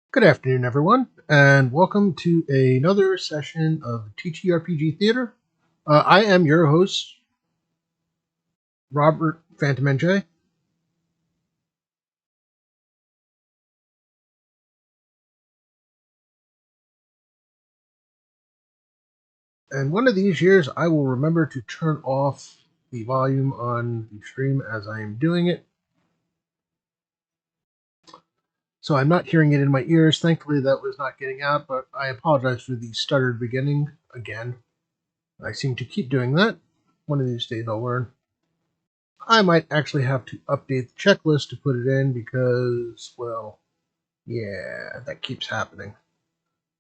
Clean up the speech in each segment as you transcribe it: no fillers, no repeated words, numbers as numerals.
Good afternoon, everyone, and welcome to another session of TTRPG Theater. I am your host, Robert Phantom NJ, and one of these years I will remember to turn off the volume on the stream as I am doing it, so I'm not hearing it in my ears. Thankfully, that was not getting out, but I apologize for the stuttered beginning again. I seem to keep doing that. One of these days I'll learn. I might actually have to update the checklist to put it in because, well, yeah, that keeps happening.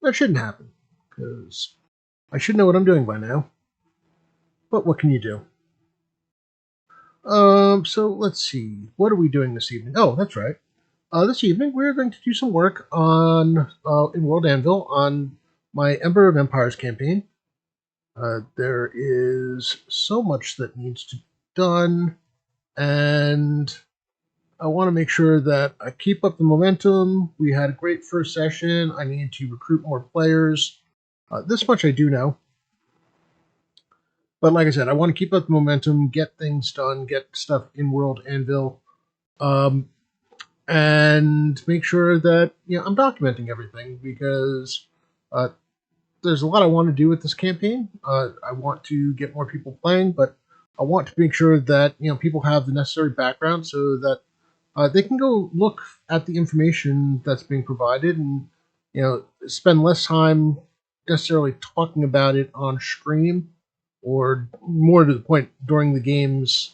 That shouldn't happen, because I should know what I'm doing by now. But what can you do? So let's see. What are we doing this evening? Oh, that's right. This evening we're going to do some work on in World Anvil on my Ember of Empires campaign. There is so much that needs to be done, and I want to make sure that I keep up the momentum. We had a great first session. I need to recruit more players. This much I do know. But like I said, I want to keep up the momentum, get things done, get stuff in World Anvil, um, and make sure that I'm documenting everything because uh, there's a lot I want to do with this campaign. I want to get more people playing, but I want to make sure that people have the necessary background so that they can go look at the information that's being provided and spend less time necessarily talking about it on stream or more to the point during the games.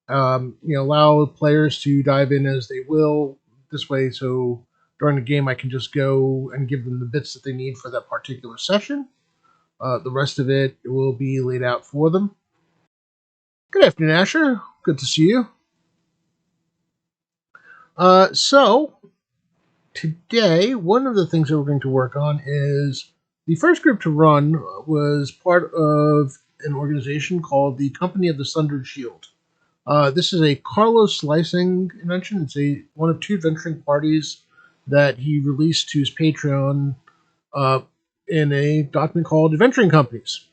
Allow players to dive in as they will this way, so during the game I can just go and give them the bits that they need for that particular session. The rest of it will be laid out for them. Good afternoon, Asher. Good to see you. So today, one of the things that we're going to work on is the first group to run was part of an organization called the Company of the Sundered Shield. This is a Carlos Slicing invention. It's one of two adventuring parties that he released to his Patreon uh, in a document called Adventuring Companies.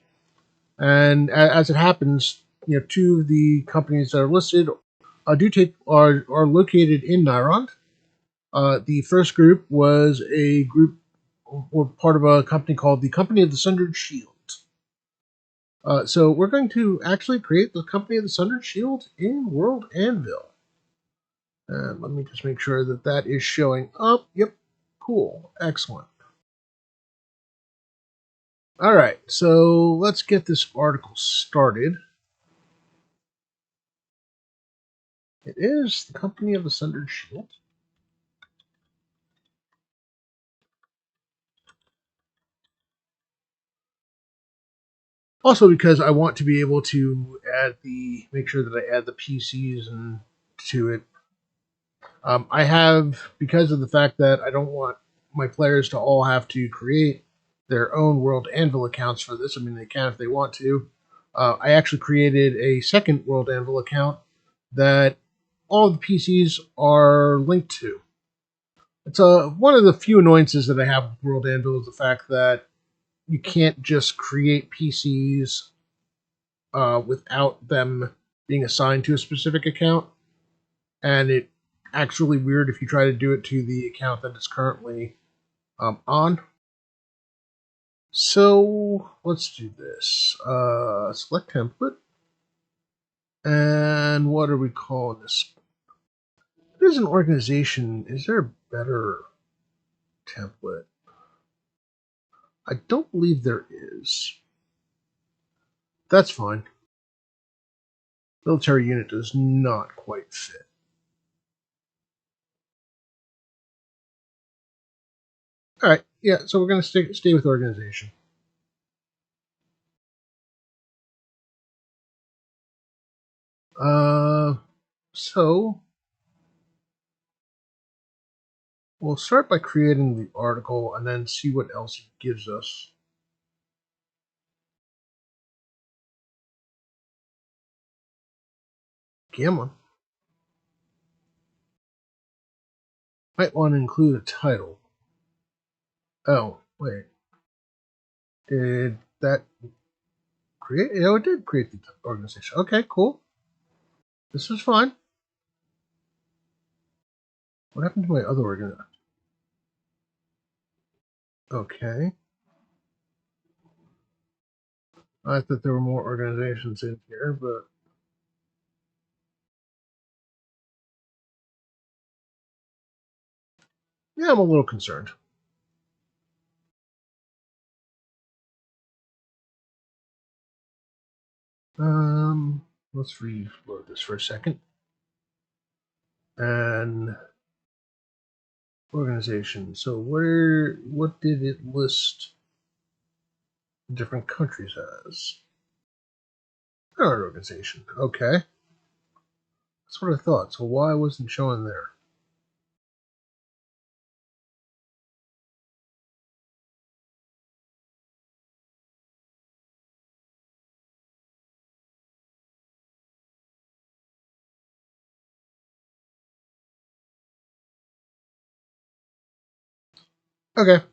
And as it happens, two of the companies that are listed are located in Nyrond. The first group was a group or part of a company called the Company of the Sundered Shield. So we're going to actually create the Company of the Sundered Shield in World Anvil. Let me just make sure that that is showing up. Yep, cool, excellent. All right, so let's get this article started. It is the Company of the Sundered Shield. Also, because I want to be able to make sure that I add the PCs and to it. I have, because of the fact that I don't want my players to all have to create their own World Anvil accounts for this. I mean, they can if they want to. I actually created a second World Anvil account that all the PCs are linked to. It's one of the few annoyances that I have with World Anvil is the fact that you can't just create PCs without them being assigned to a specific account, and it actually weird if you try to do it to the account that it's currently on. So let's do this. Select template, and what are we calling this? There's an organization. Is there a better template? I don't believe there is. That's fine. Military unit does not quite fit. All right, yeah. So we're going to stay with organization. Uh, so we'll start by creating the article and then see what else it gives us. Come on. Might want to include a title. Oh, wait. Did that create? Oh, it did create the organization. Okay, cool. This is fine. What happened to my other organization? Okay. I thought there were more organizations in here, but yeah, I'm a little concerned. Let's reload this for a second. And organization. So what did it list different countries as? Art organization. Okay. That's what I thought. So why wasn't showing there? Okay.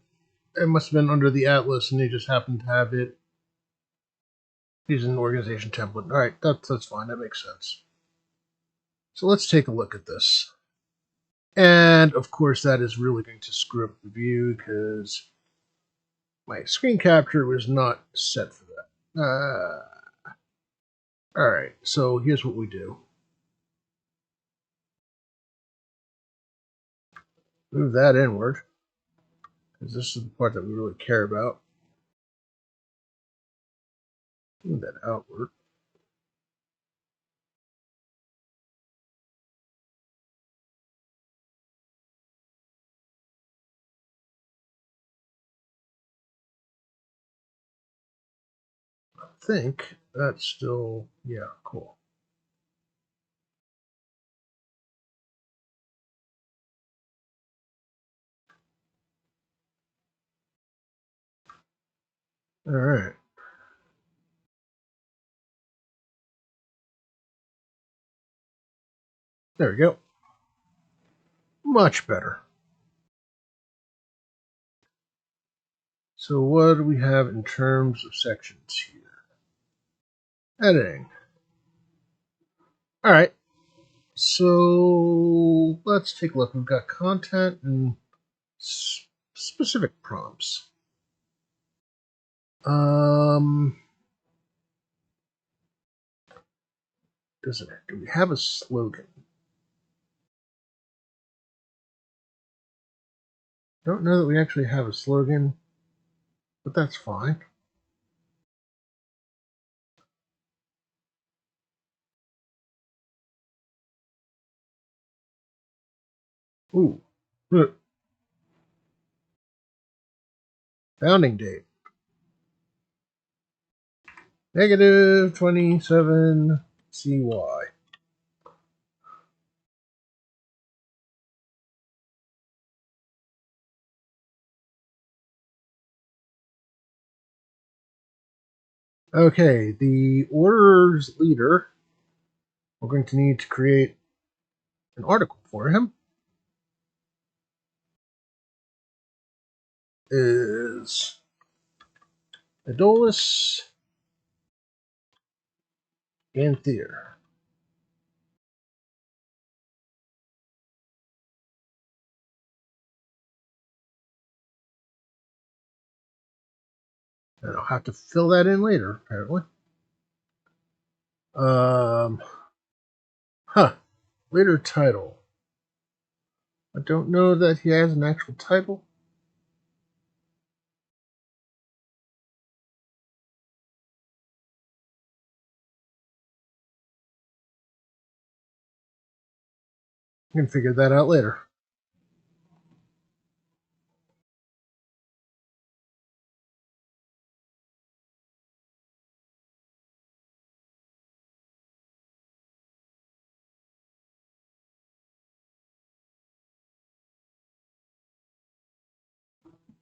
It must have been under the Atlas and they just happened to have it using an organization template. Alright, that's fine. That makes sense. So let's take a look at this. And of course that is really going to screw up the view because my screen capture was not set for that. Alright, so here's what we do. Move that inward, because this is the part that we really care about. Move that outward. I think that's still, yeah, cool. Alright, there we go. Much better. So what do we have in terms of sections here? Editing. Alright, so let's take a look. We've got content and specific prompts. Um, do we have a slogan? Don't know that we actually have a slogan, but that's fine. Ooh, founding date. Negative 27 CY. Okay, the order's leader, we're going to need to create an article for him, is Adolis Ganthier. And I'll have to fill that in later, apparently. Um, huh. Later title. I don't know that he has an actual title. I can figure that out later.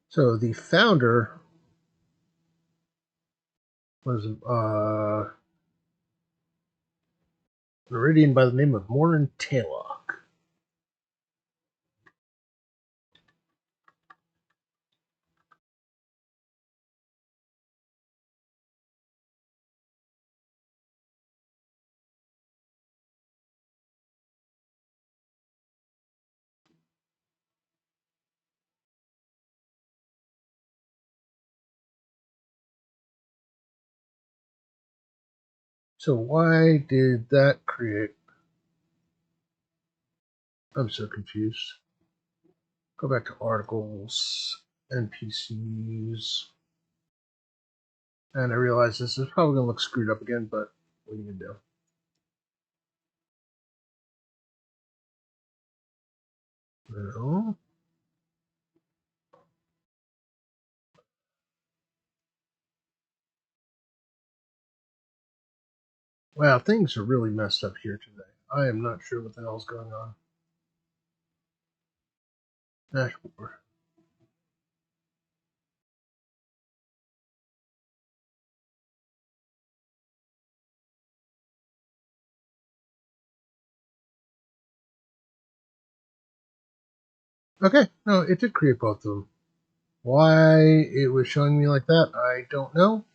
So the founder was an Iridian by the name of Morin Taylock. So why did that create? I'm so confused. Go back to articles, NPCs, and I realize this is probably going to look screwed up again, but what are you going to do? No. Wow, things are really messed up here today. I am not sure what the hell's going on. Dashboard. Okay, no, it did create both of them. Why it was showing me like that, I don't know.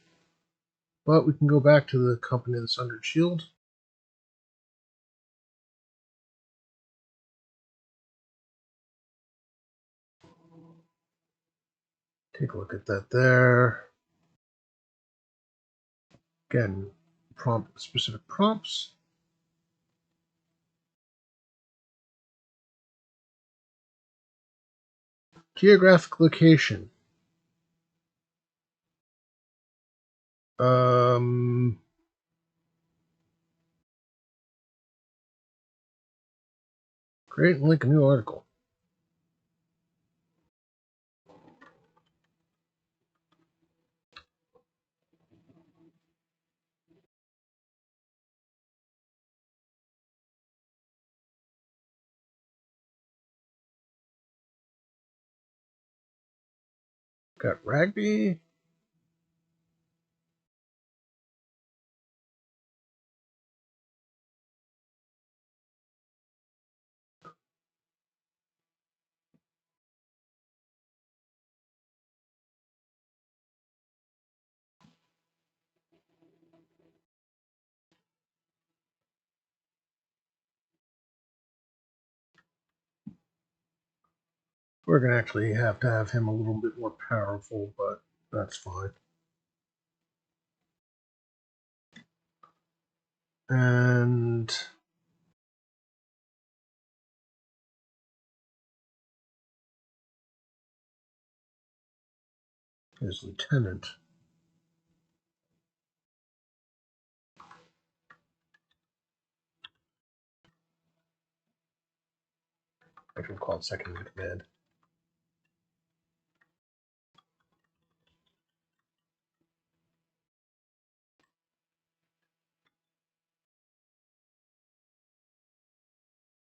But we can go back to the company that's under shield. Take a look at that there. Again, prompt specific prompts. Geographic location. Um, Create and link a new article. Got Ragby. We're going to actually have to have him a little bit more powerful, but that's fine. And his lieutenant. I can call it second in command.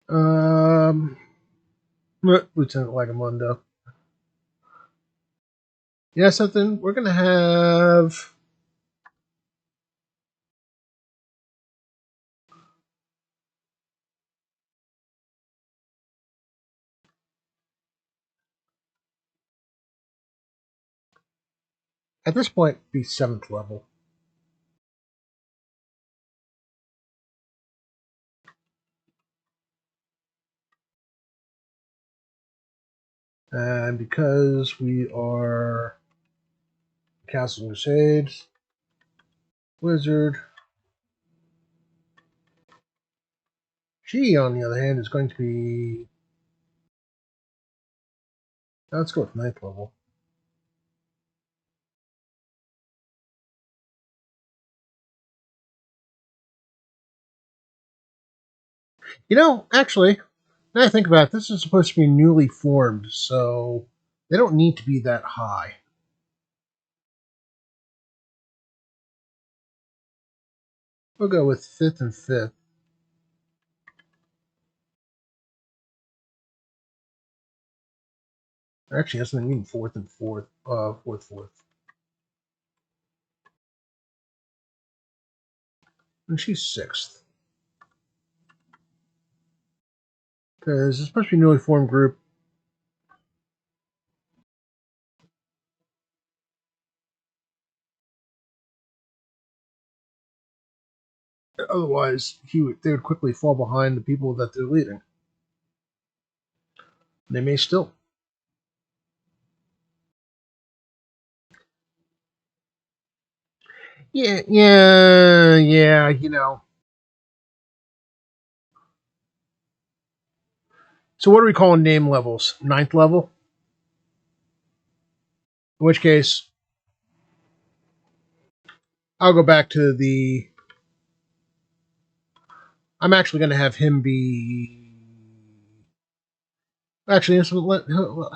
Um, Lieutenant Lagamundo. Yeah, something. We're going to have. At this point, be 7th level. And because we are Castle Crusades, Wizard, she, on the other hand, is going to be. Let's go with 9th level. Actually, now I think about it, this is supposed to be newly formed, so they don't need to be that high. We'll go with 5th and 5th. Actually, that's not even 4th and 4th. 4th. And she's 6th. Because it's supposed to be a newly formed group. Otherwise, they would quickly fall behind the people that they're leading. They may still. Yeah. So what are we calling name levels? Ninth level? In which case, I'll go back to the. I'm actually going to have him be. Actually,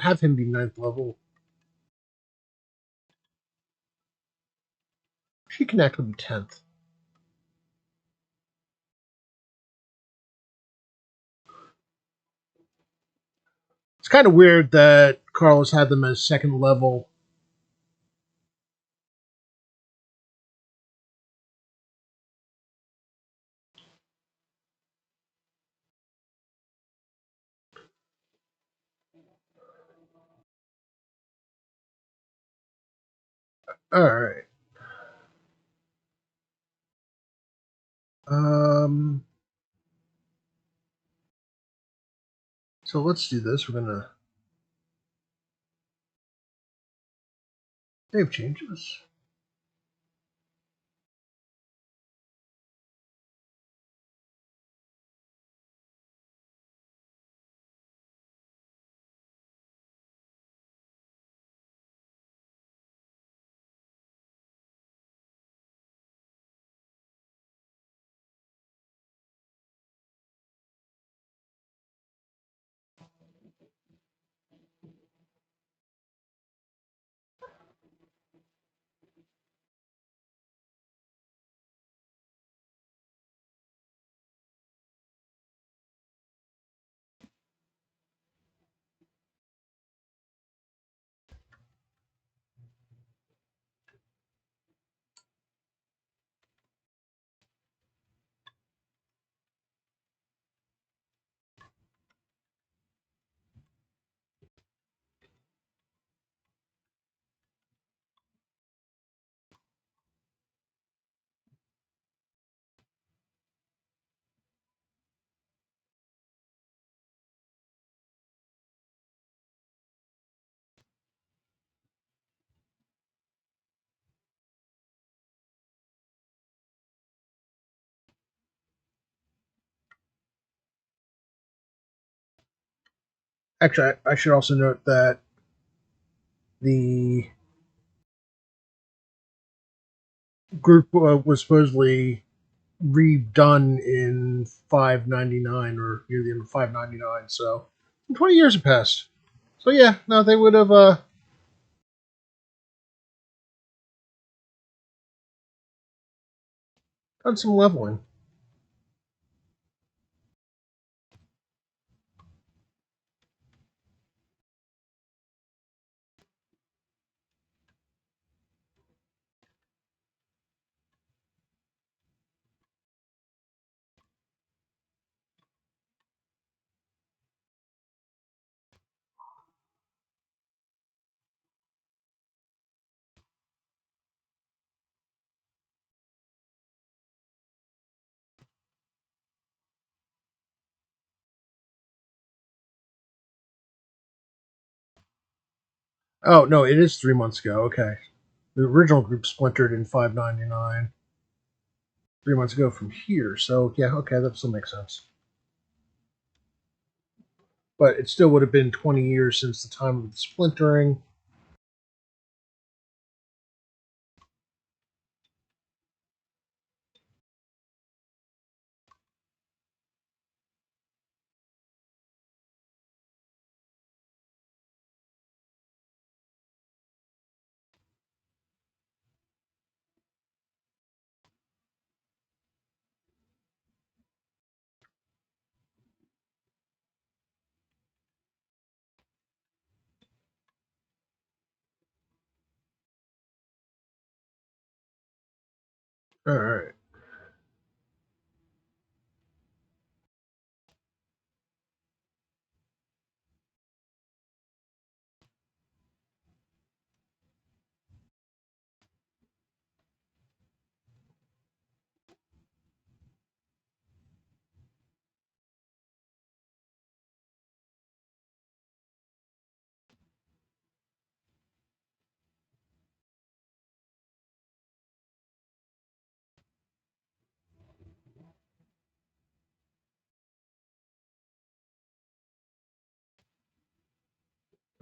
have him be ninth level. She can actually be 10th. It's kind of weird that Carlos had them as second level. All right. Um. So let's do this. We're gonna save changes. Actually, I should also note that the group was supposedly redone in 599 or near the end of 599. So 20 years have passed. So yeah, no, they would have done some leveling. Oh no, it is 3 months ago. Okay, the original group splintered in 599 3 months ago from here. So yeah, okay, that still makes sense. But it still would have been 20 years since the time of the splintering. All right.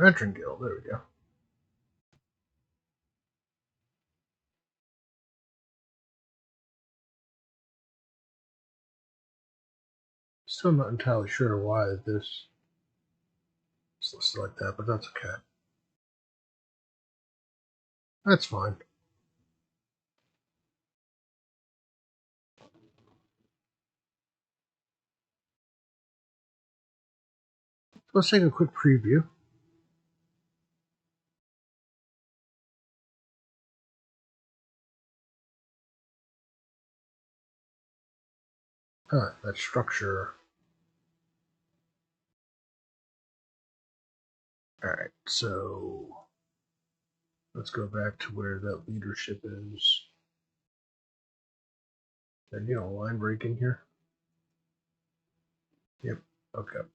Veteran Guild, there we go. Still not entirely sure why this is listed like that, but that's okay. That's fine. So let's take a quick preview. That structure. Alright, so let's go back to where that leadership is. And line breaking here. Yep. Okay.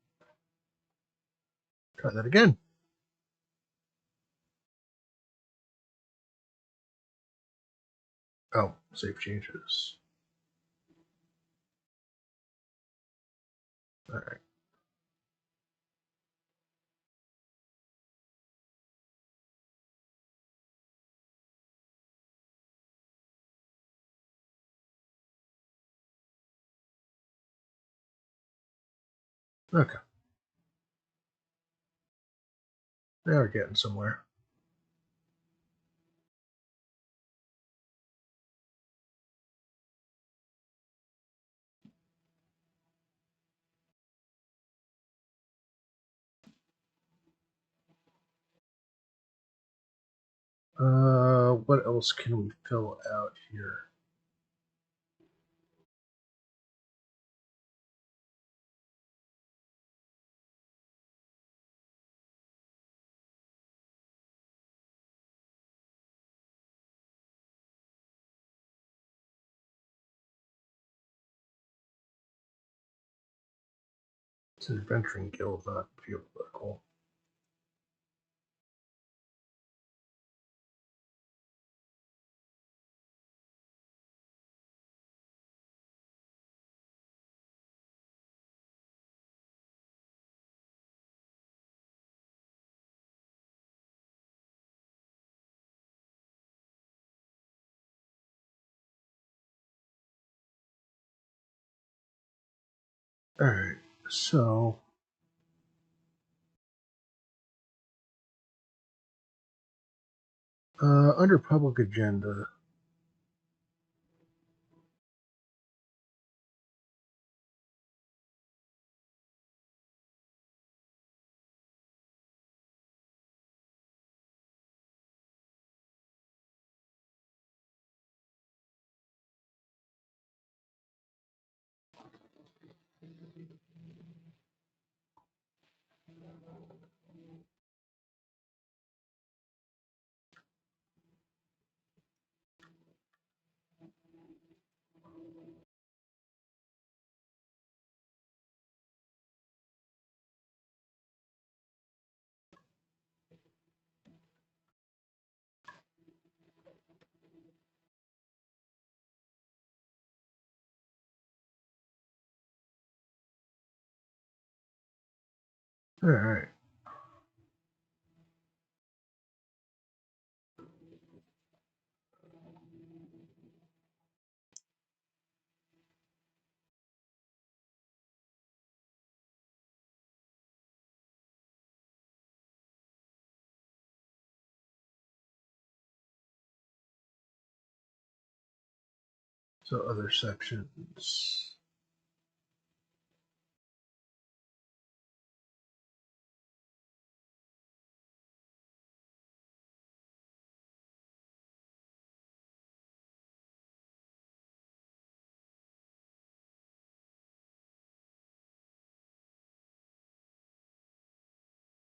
Try that again. Oh, save changes. Alright. Okay. Now we're getting somewhere. What else can we fill out here? It's an adventuring guild, not geopolitical. Alright, so under public agenda, alright. So other sections.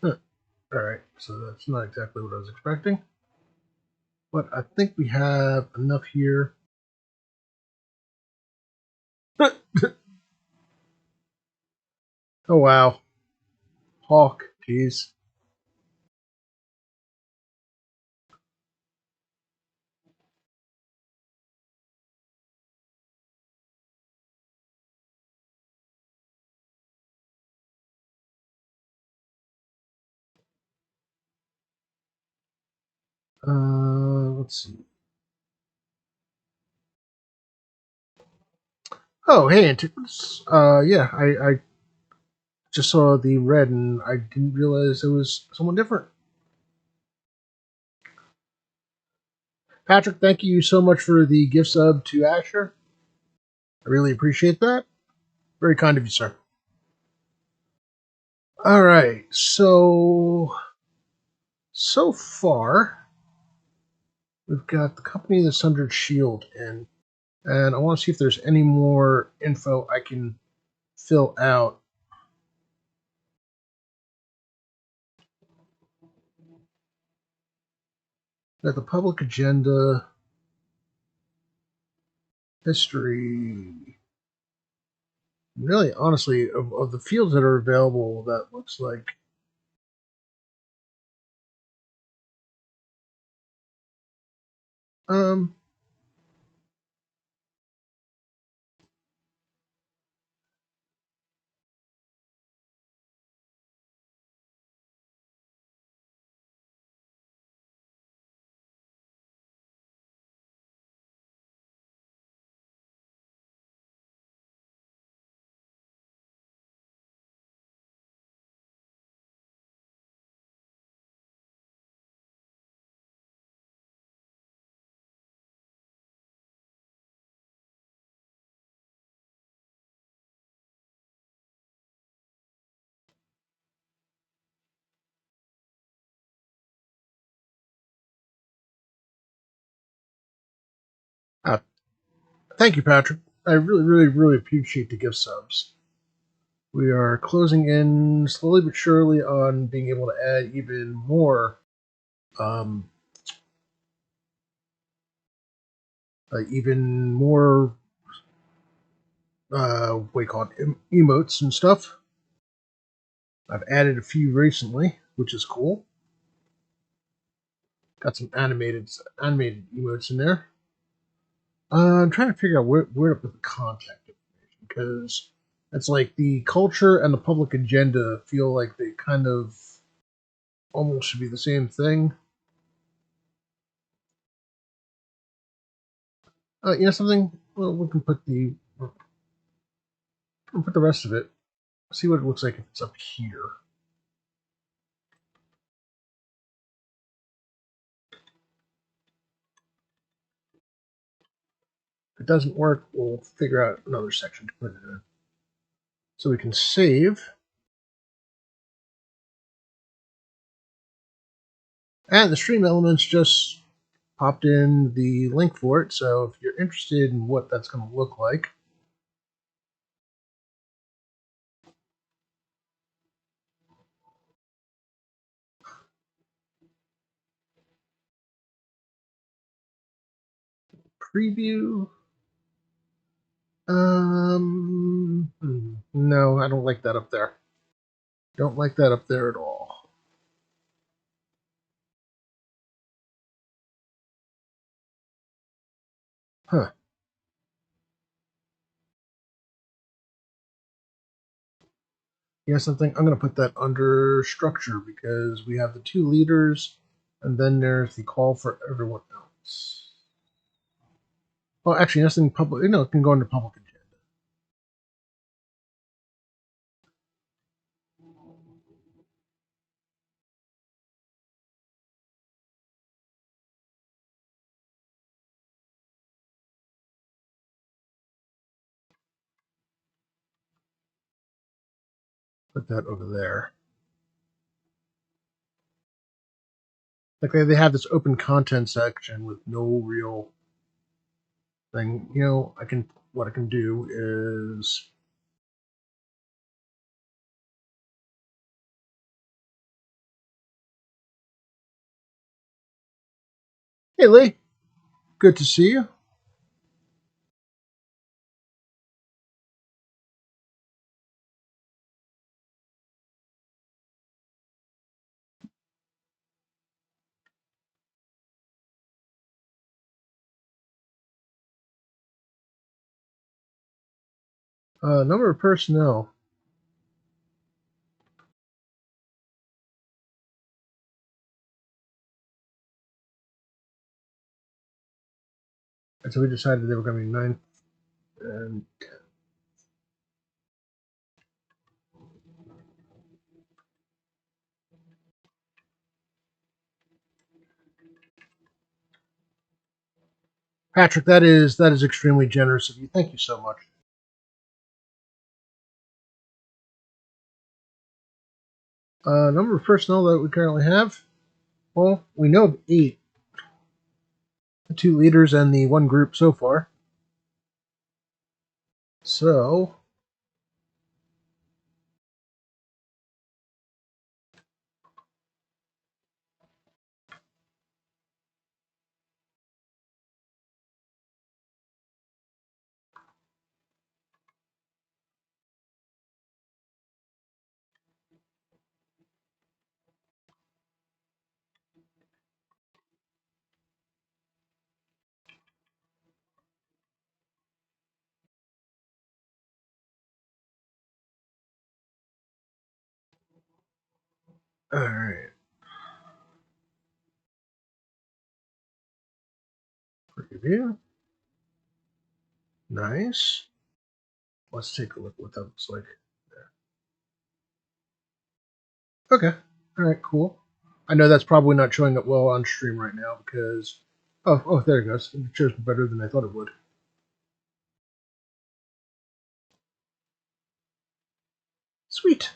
Huh. Alright, so that's not exactly what I was expecting. But I think we have enough here. Oh wow. Hawk, geez. Let's see. Oh, hey, Antiquities. Yeah, I just saw the red and I didn't realize it was someone different. Patrick, thank you so much for the gift sub to Asher. I really appreciate that. Very kind of you, sir. All right, so far we've got the company that's under Shield in, and I want to see if there's any more info I can fill out. Got the public agenda, history. Really, honestly, of the fields that are available, that looks like um uh, thank you, Patrick. I really appreciate the gift subs. We are closing in slowly but surely on being able to add even more, um, even more, what do you call it, emotes and stuff. I've added a few recently, which is cool. Got some animated emotes in there. I'm trying to figure out where to put the contact information because it's like the culture and the public agenda feel like they kind of almost should be the same thing. You know something? Well, we'll put the rest of it. See what it looks like if it's up here. If it doesn't work, we'll figure out another section to put it in. So we can save. And the stream elements just popped in the link for it. So if you're interested in what that's going to look like, preview. No, I don't like that up there. Don't like that up there at all. Huh. You know something? I'm going to put that under structure because we have the two leaders, and then there's the call for everyone else. Well, actually, nothing public. No, it can go under public agenda. Put that over there. Like they have this open content section with no real thing. You know, what I can do is hey Lee, good to see you. Number of personnel. And so we decided they were going to be 9 and 10. Patrick, that is extremely generous of you. Thank you so much. Number of personnel that we currently have. Well, we know of 8. The 2 leaders and the 1 group so far. So, alright. Preview. Nice. Let's take a look what that looks like. Okay. Alright, cool. I know that's probably not showing up well on stream right now because. Oh, there it goes. It shows better than I thought it would. Sweet.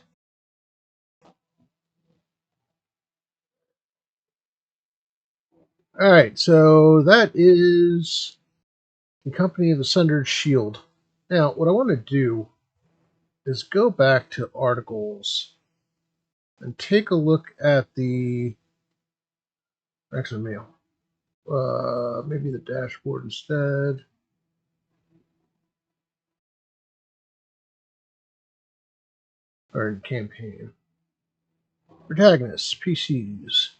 Alright, so that is the Company of the Sundered Shield. Now, what I want to do is go back to articles and take a look at the actually mail. Maybe the dashboard instead. Or campaign. Protagonists, PCs.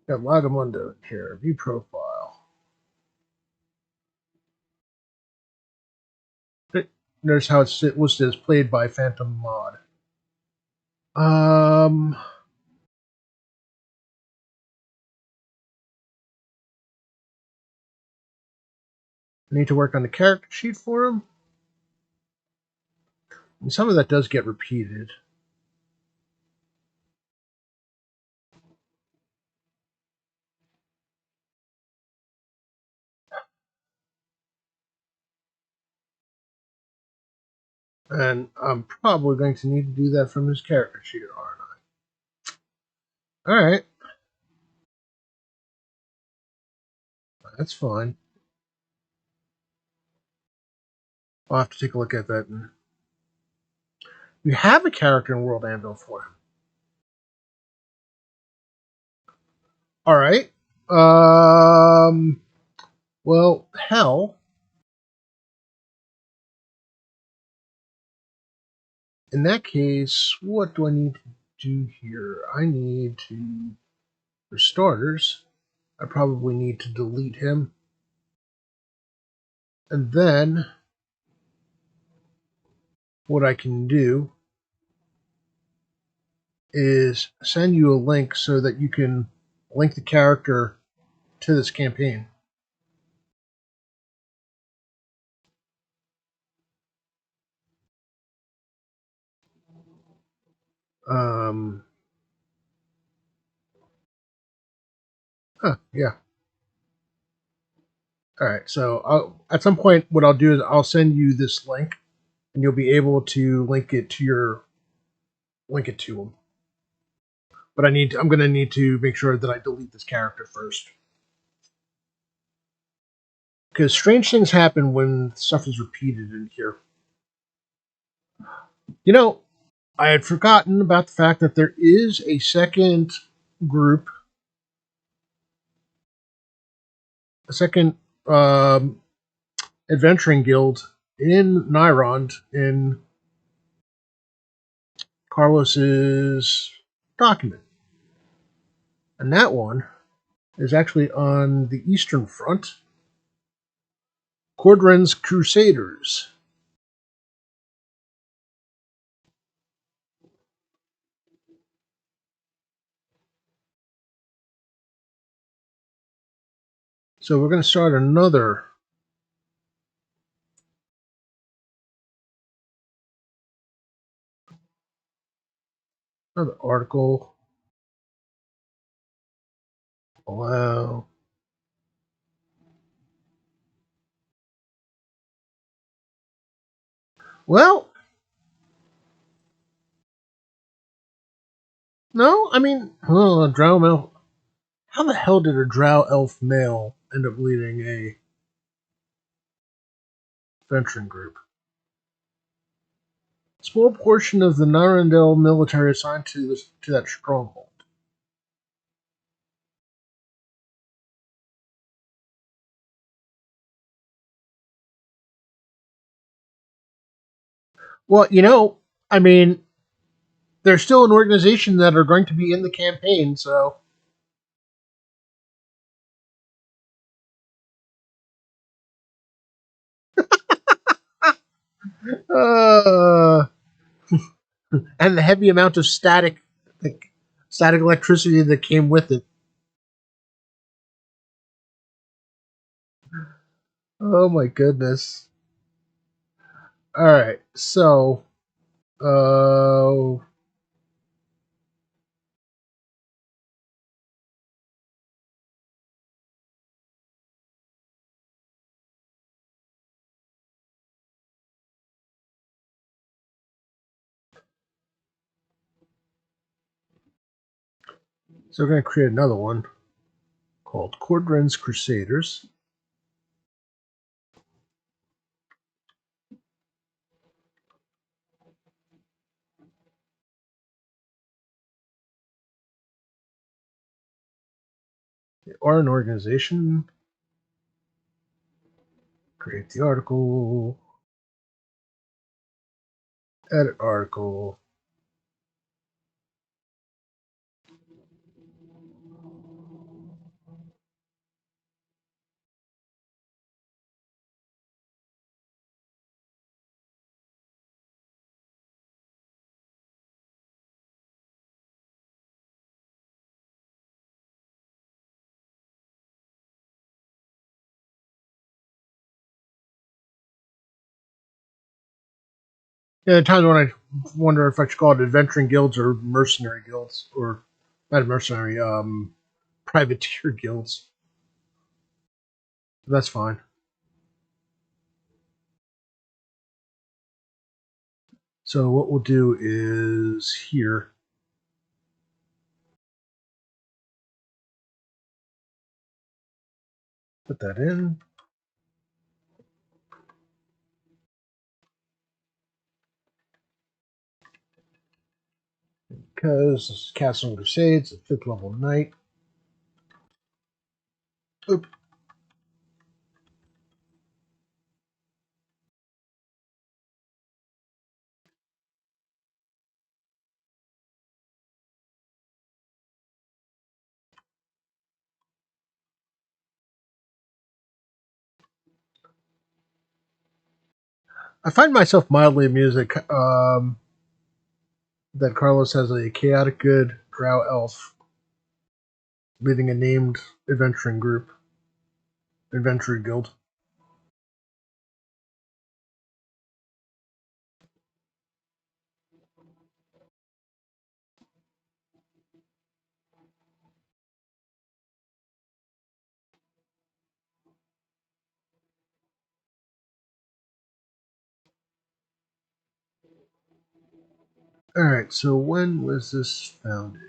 Got Lagamundo here. View profile. Notice how it's listed as played by Phantom Mod. I need to work on the character sheet for him. And some of that does get repeated. And I'm probably going to need to do that from his character sheet, aren't I? Alright. That's fine. I'll have to take a look at that. And you have a character in World Anvil for him. Alright. Well, hell. In that case, what do I need to do here? I need to, for starters, I probably need to delete him. And then, what I can do is send you a link so that you can link the character to this campaign. Um, yeah. All right. So at some point, what I'll do is I'll send you this link, and you'll be able to link it to him. But I'm going to need to make sure that I delete this character first, because strange things happen when stuff is repeated in here. You know, I had forgotten about the fact that there is a second group, a second adventuring guild in Nyrond in Carlos's document. And that one is actually on the Eastern Front. Cordran's Crusaders. So we're going to start another article. Wow. Well, no, I mean, a drow male. How the hell did a drow elf male end up leading a venturing group? Small portion of the Narendel military assigned to that stronghold. Well, I mean, they're still an organization that are going to be in the campaign, so uh, and the heavy amount of like, static electricity that came with it. Oh my goodness! All right, so uh, we're going to create another one called Cordren's Crusaders. They are an organization. Create the article. Edit article. Yeah, at times when I wonder if I should call it adventuring guilds or mercenary guilds, or not mercenary, privateer guilds. That's fine. So what we'll do is here, put that in, because this is Castle and Crusades, a 5th level knight. Oop. I find myself mildly amused that Carlos has a chaotic good drow elf leading a named adventuring group, adventuring guild. All right, so when was this founded?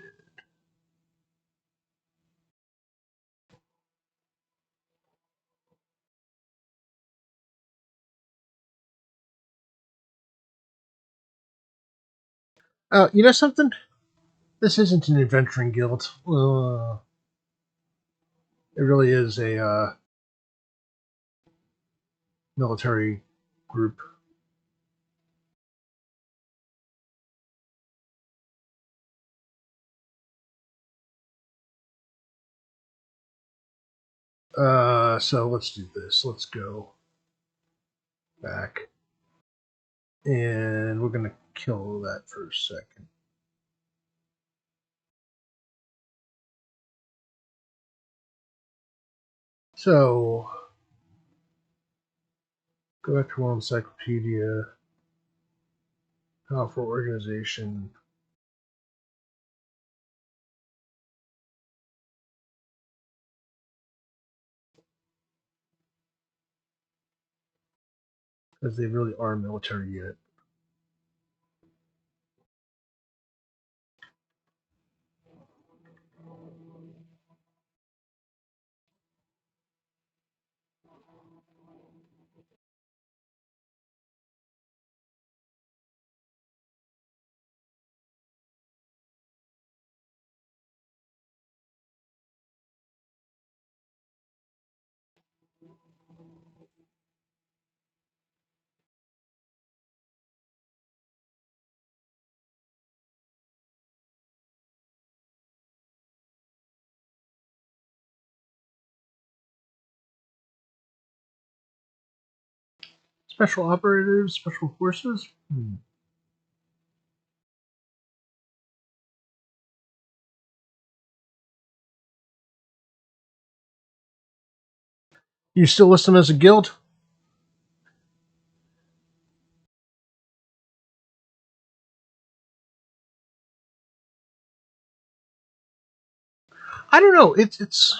You know something? This isn't an adventuring guild. It really is a military group. So let's do this. Let's go back, and we're gonna kill that for a second. So, go back to World Encyclopedia, powerful organization. Because they really are a military unit. Special operatives, special forces. You still list them as a guild? I don't know. It's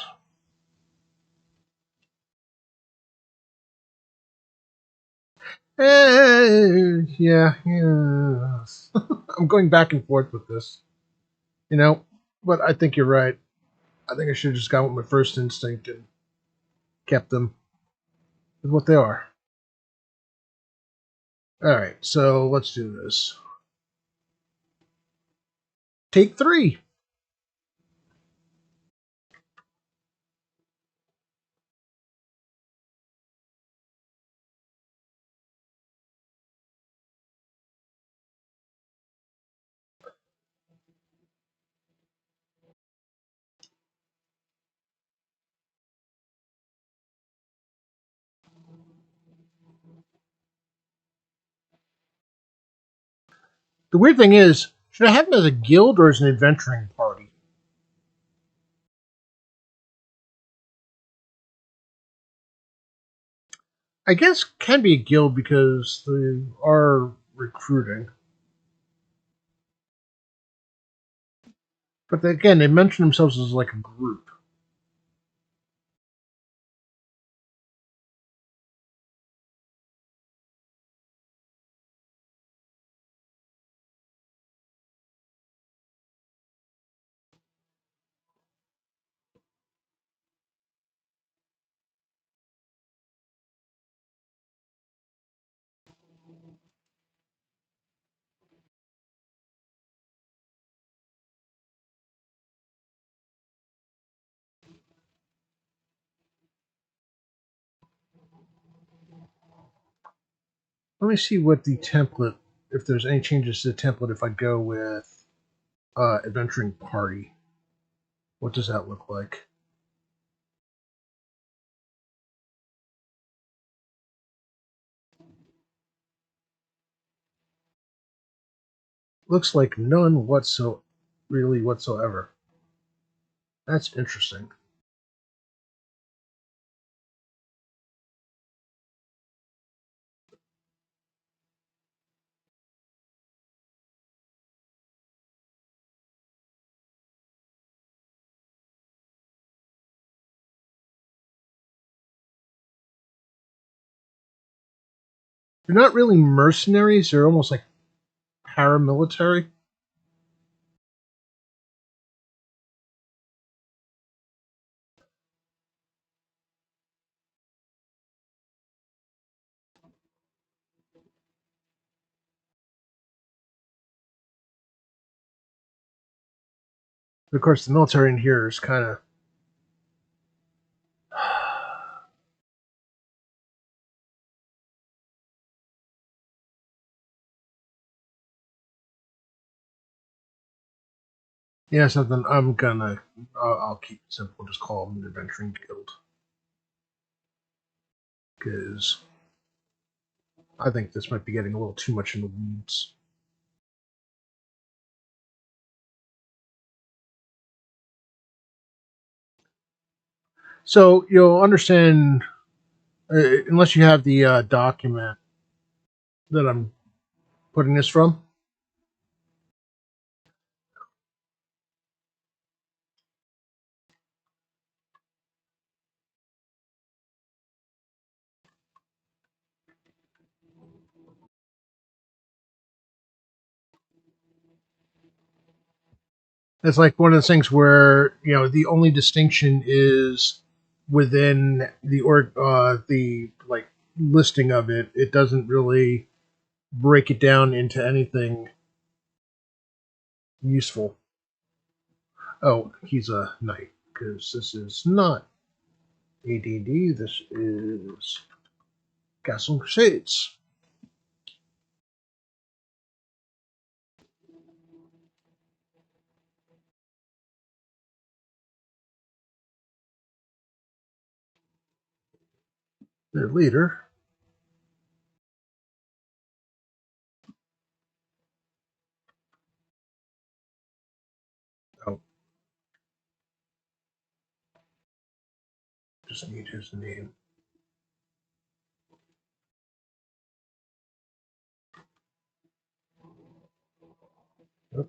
yeah. I'm going back and forth with this, you know. But I think you're right. I think I should have just gone with my first instinct and kept them with what they are. All right, so let's do this. Take three. The weird thing is, should I have them as a guild or as an adventuring party? I guess can be a guild because they are recruiting. But again, they mention themselves as like a group. Let me see what the template, if there's any changes to the template if I go with adventuring party. What does that look like? Looks like none really whatsoever. That's interesting. They're not really mercenaries, they're almost like paramilitary. Of course, the military in here is kind of. Yeah, something I'm gonna. I'll keep it simple. Just call them an adventuring guild because I think this might be getting a little too much in the weeds. So you'll understand, unless you have the document that I'm putting this from. It's like one of those things where the only distinction is within the like listing of it. It doesn't really break it down into anything useful. Oh, he's a knight because this is not ADD. This is Castle Crusades. Their leader. Oh, just need his name. Yep.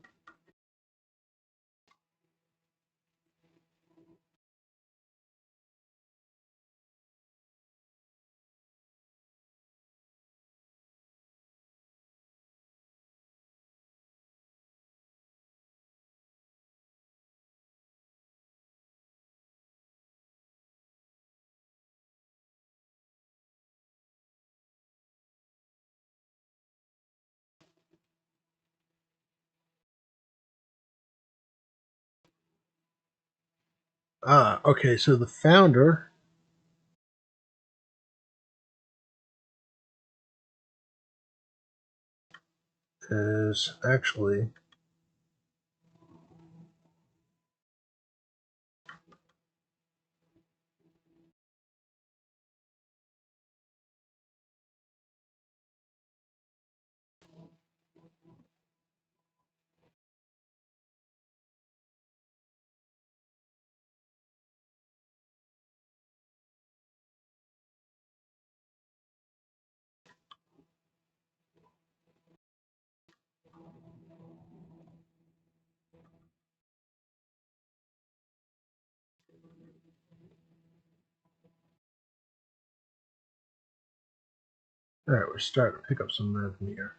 Ah, okay. So the founder is actually all right. We're starting to pick up some rhythm here.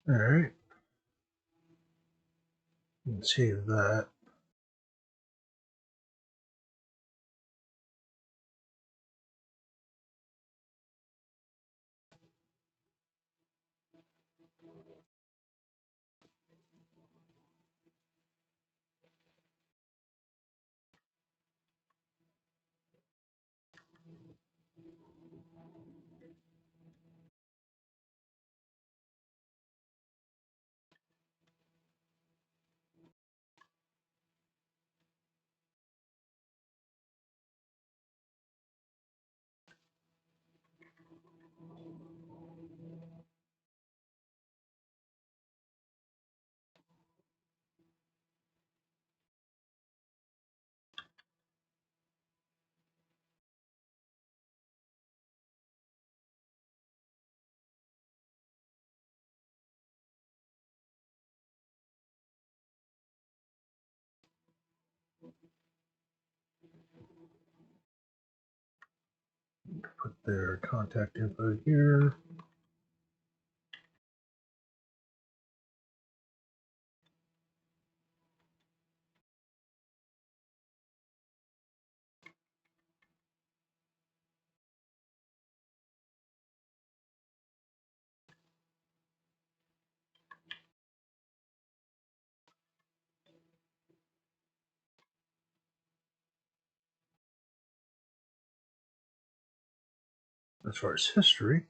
All right. Let's save that. Put their contact info here. As far as history,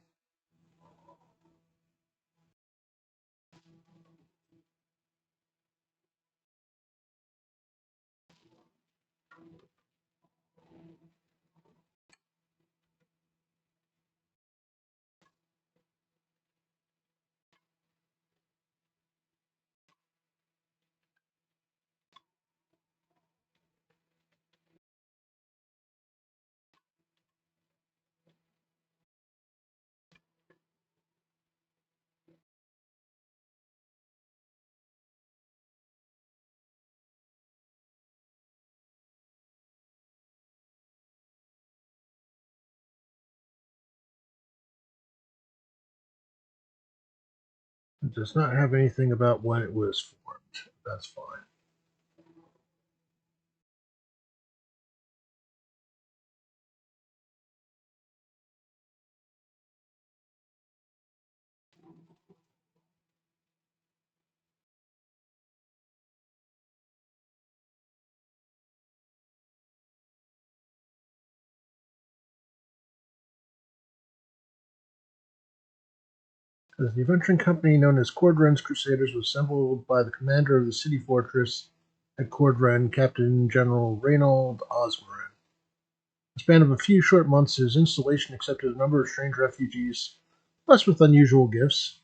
it does not have anything about when it was formed. That's fine. As the adventuring company known as Cordran's Crusaders was assembled by the commander of the city fortress at Cordran, Captain General Reynold Osmarin. In the span of a few short months, his installation accepted a number of strange refugees, blessed with unusual gifts,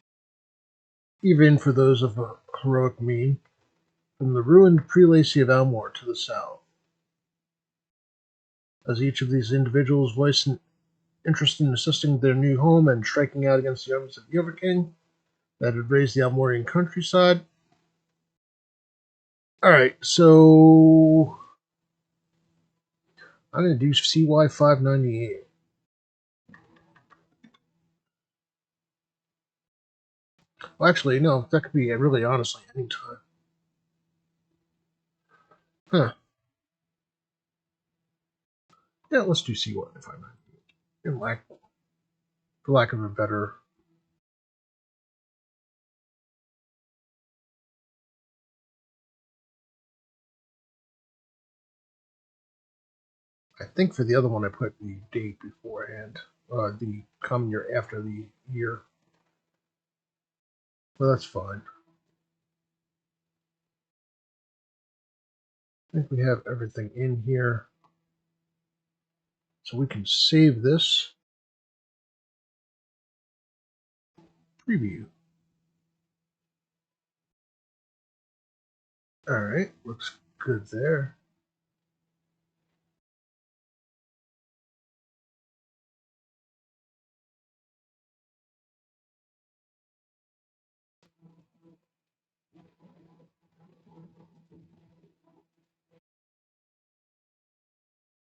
even for those of a heroic mien, from the ruined prelacy of Almor to the south. As each of these individuals voiced an interest in assisting their new home and striking out against the armies of the Overking that had raised the Almorian countryside. Alright, so I'm going to do CY 598. Well, actually, no, that could be really honestly any time. Huh. Yeah, let's do CY 598. For lack of a better. I think for the other one I put the date beforehand. The common year after the year. Well, that's fine. I think we have everything in here. So we can save this. Preview. Alright, looks good there.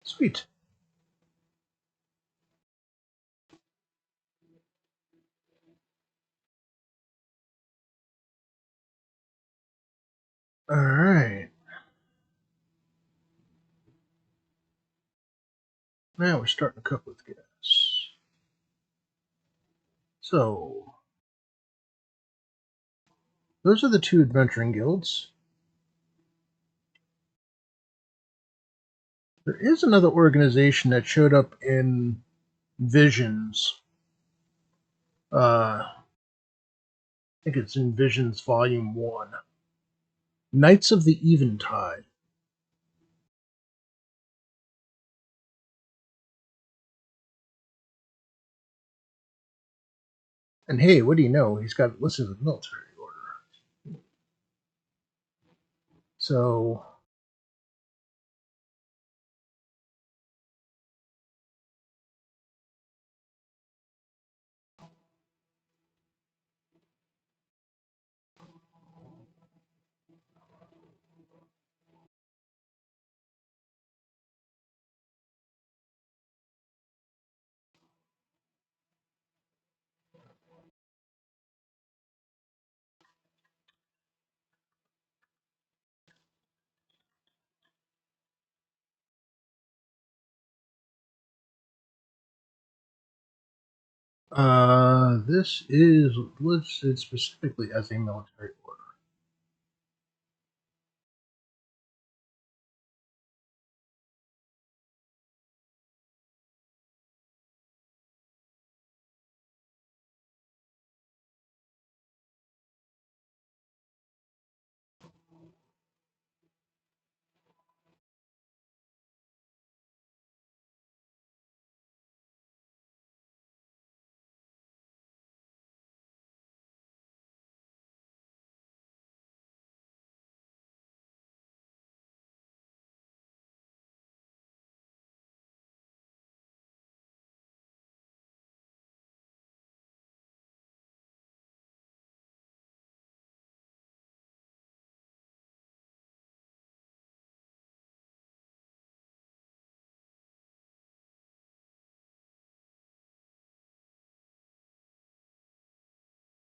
Sweet. Alright. Now we're starting to cook with gas. So, those are the two adventuring guilds. There is another organization that showed up in Visions. I think it's in Visions Volume 1. Knights of the Eventide. And hey, what do you know? He's got listed as a military order. So, This is listed specifically as a military order.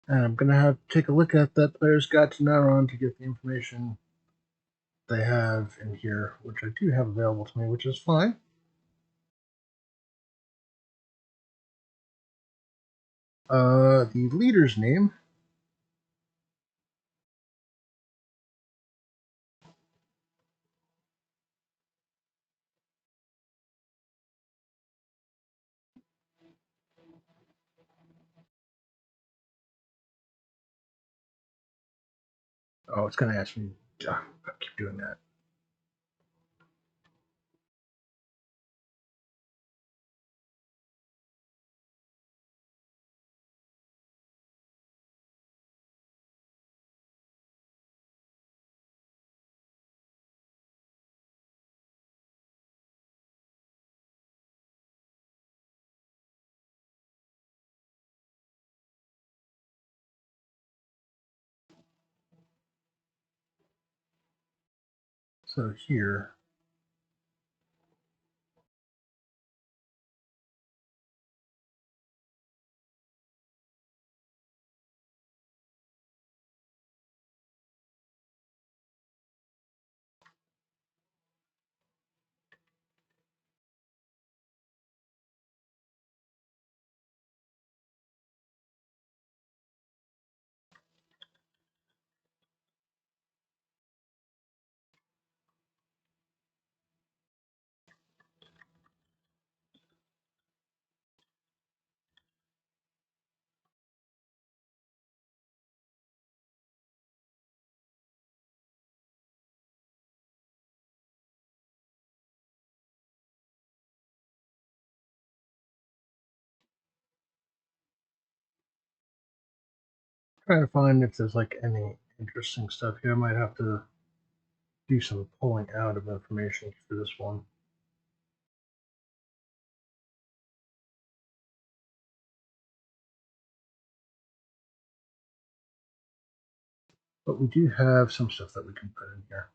And I'm gonna have to take a look at that player's guide to Nauron to get the information they have in here, which I do have available to me, which is fine. The leader's name. Oh, it's gonna ask me. I keep doing that. So here, trying to find if there's like any interesting stuff here. I might have to do some pulling out of information for this one. But we do have some stuff that we can put in here.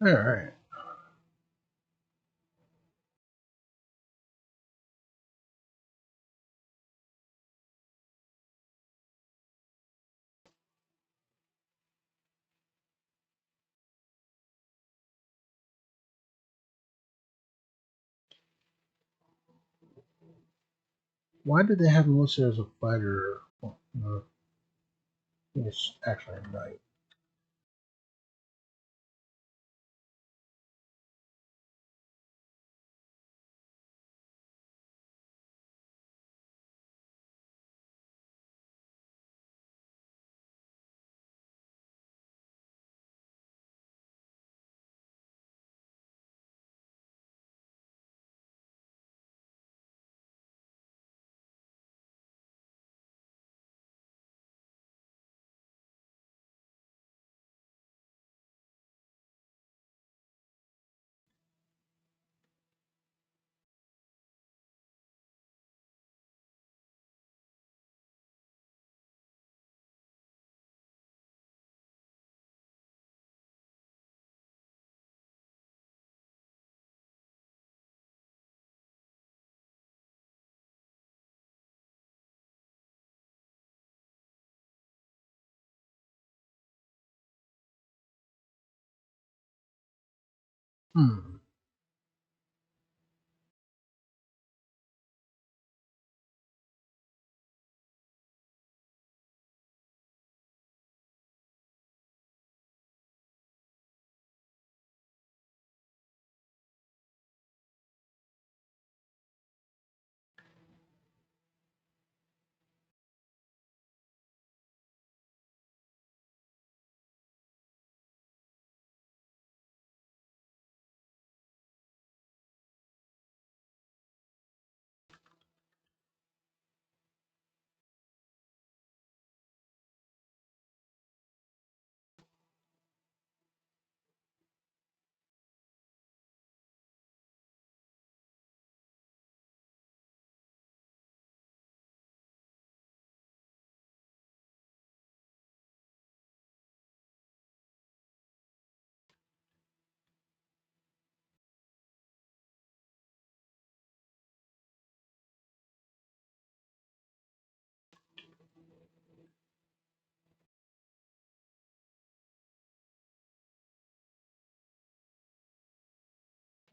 All right. Why did they have him listed as a fighter? Well, he's actually a knight. Hmm.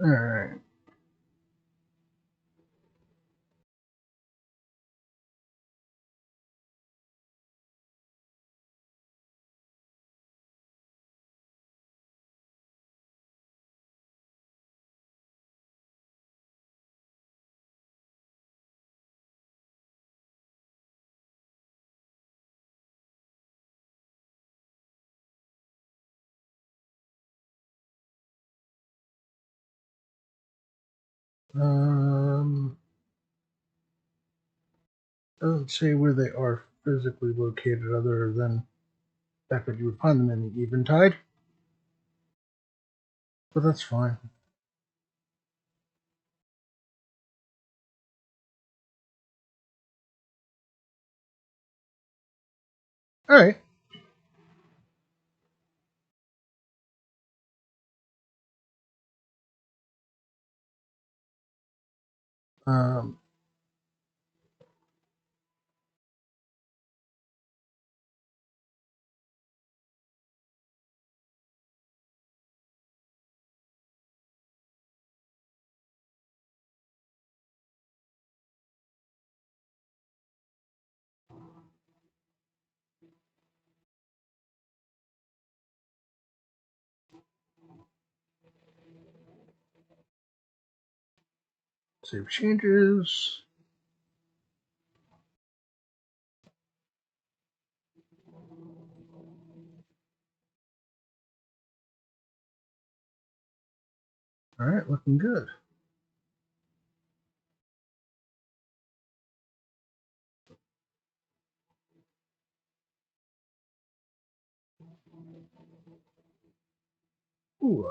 All right. Um, doesn't say where they are physically located, other than the fact that you would find them in the Eventide. But that's fine. All right. Um, save changes. All right, looking good. Ooh,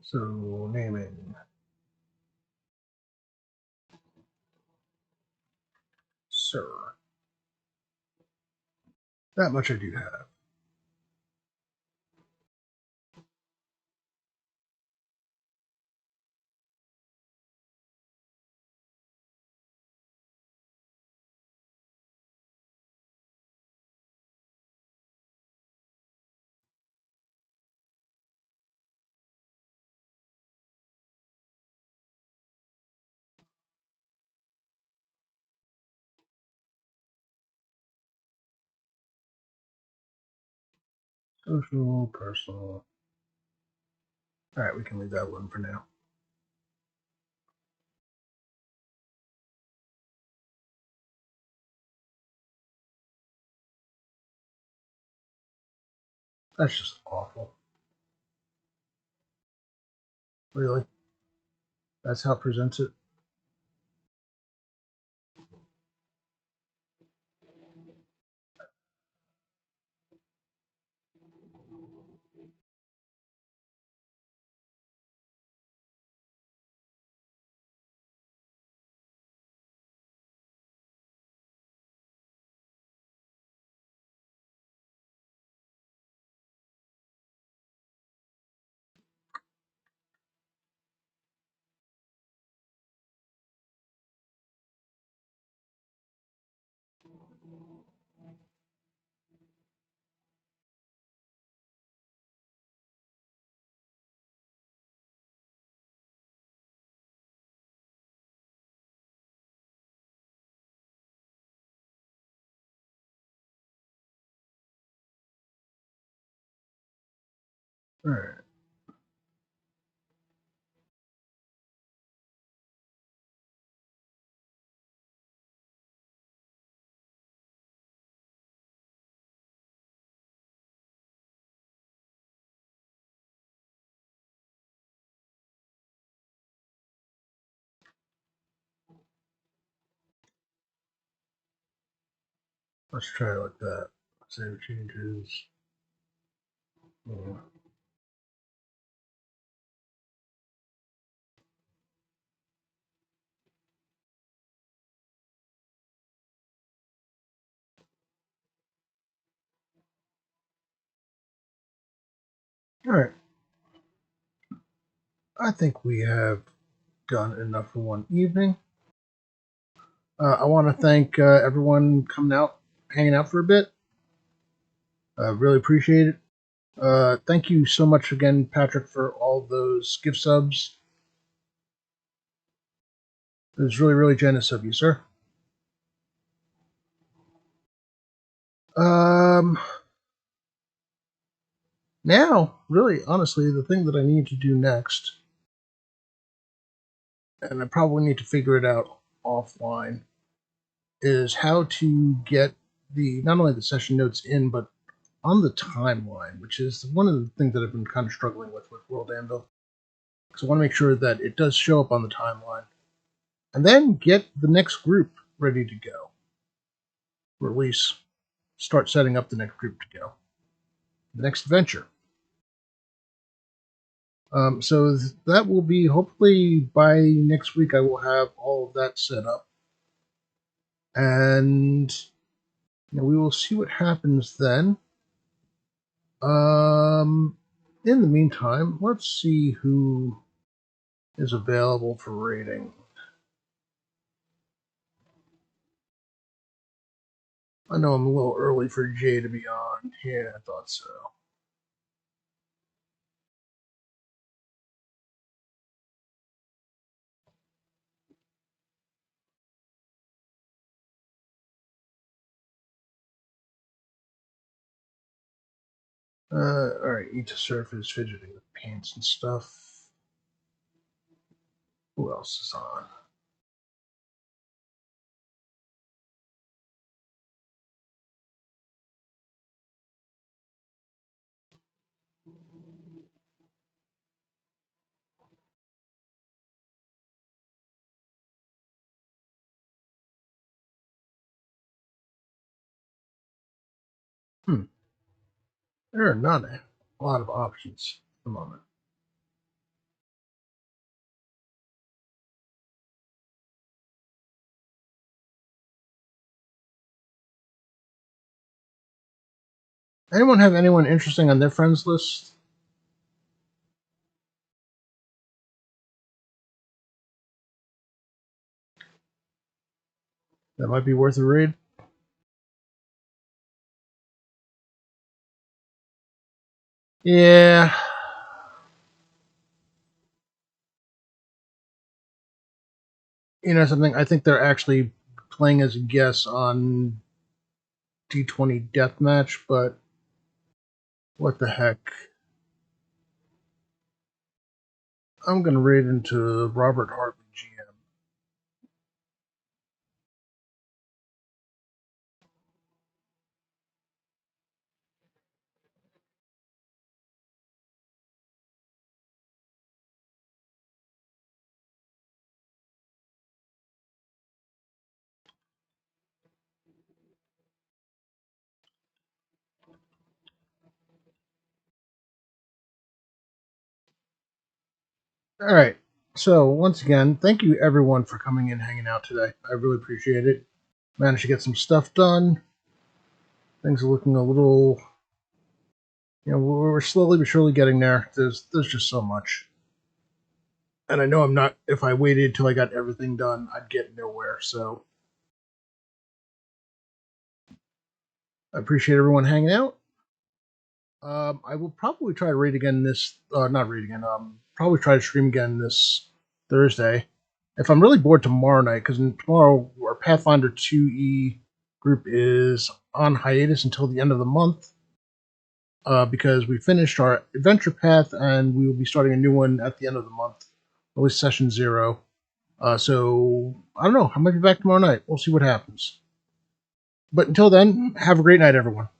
So naming, sir. That much I do have. Social, personal. All right, we can leave that one for now. That's just awful. Really? That's how it presents it? All right. Let's try it like that. Save changes. Yeah. All right. I think we have done enough for one evening. I want to thank everyone coming out, hanging out for a bit. Really appreciate it. Thank you so much again, Patrick, for all those gift subs. It was really, really generous of you, sir. Um, Now, really, honestly, the thing that I need to do next, and I probably need to figure it out offline, is how to get the not only the session notes in, but on the timeline, which is one of the things that I've been kind of struggling with World Anvil. So I want to make sure that it does show up on the timeline, and then get the next group ready to go. Or at least start setting up the next group to go. The next adventure. So that will be hopefully by next week. I will have all of that set up, and we will see what happens then. Um, in the meantime, let's see who is available for rating. I know I'm a little early for Jay to be on. Yeah, I thought so. All right. Eat to surf is fidgeting with pants and stuff. Who else is on? Hmm. There are not a lot of options at the moment. Anyone have anyone interesting on their friends list? That might be worth a read. Yeah, you know something. I think they're actually playing as a guest on D20 Deathmatch, but what the heck? I'm gonna read into Robert Hartley GM. All right. So once again, thank you everyone for coming in, hanging out today. I really appreciate it. Managed to get some stuff done. Things are looking a little, we're slowly but surely getting there. There's just so much, and I know I'm not. If I waited till I got everything done, I'd get nowhere. So I appreciate everyone hanging out. I will probably try to read again this. Not read again. Probably try to stream again this Thursday. If I'm really bored tomorrow night, because tomorrow our Pathfinder 2E group is on hiatus until the end of the month. Because we finished our adventure path and we will be starting a new one at the end of the month, at least session 0. So I don't know. I might be back tomorrow night. We'll see what happens. But until then, have a great night, everyone.